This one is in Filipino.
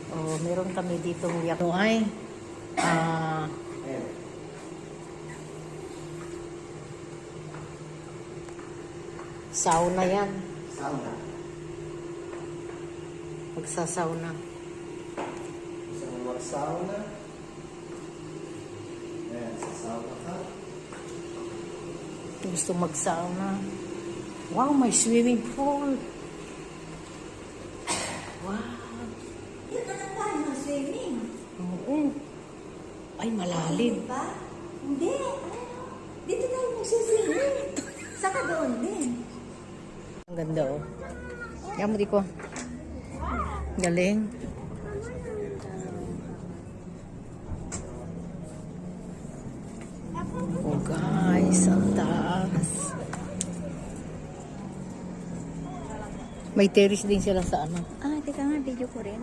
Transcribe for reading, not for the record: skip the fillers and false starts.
Oh, meron kami dito ng yak. Ay, sauna yan. Sauna. Magsasauna. Isang mag-sauna. Ayan, sa sauna ka. Gusto magsauna. Wow, may swimming pool. Wow. Dito na lang tayo ng swimming. Oo. Ay, malalim. Diba? Hindi. Dito tayo magsiswimming. Saka doon din. Ang ganda, oh. Yan mo, di ko. Galing. Oh, guys. Ang taas. May terrace din sila sa ano. Ah, teka nga, video ko rin.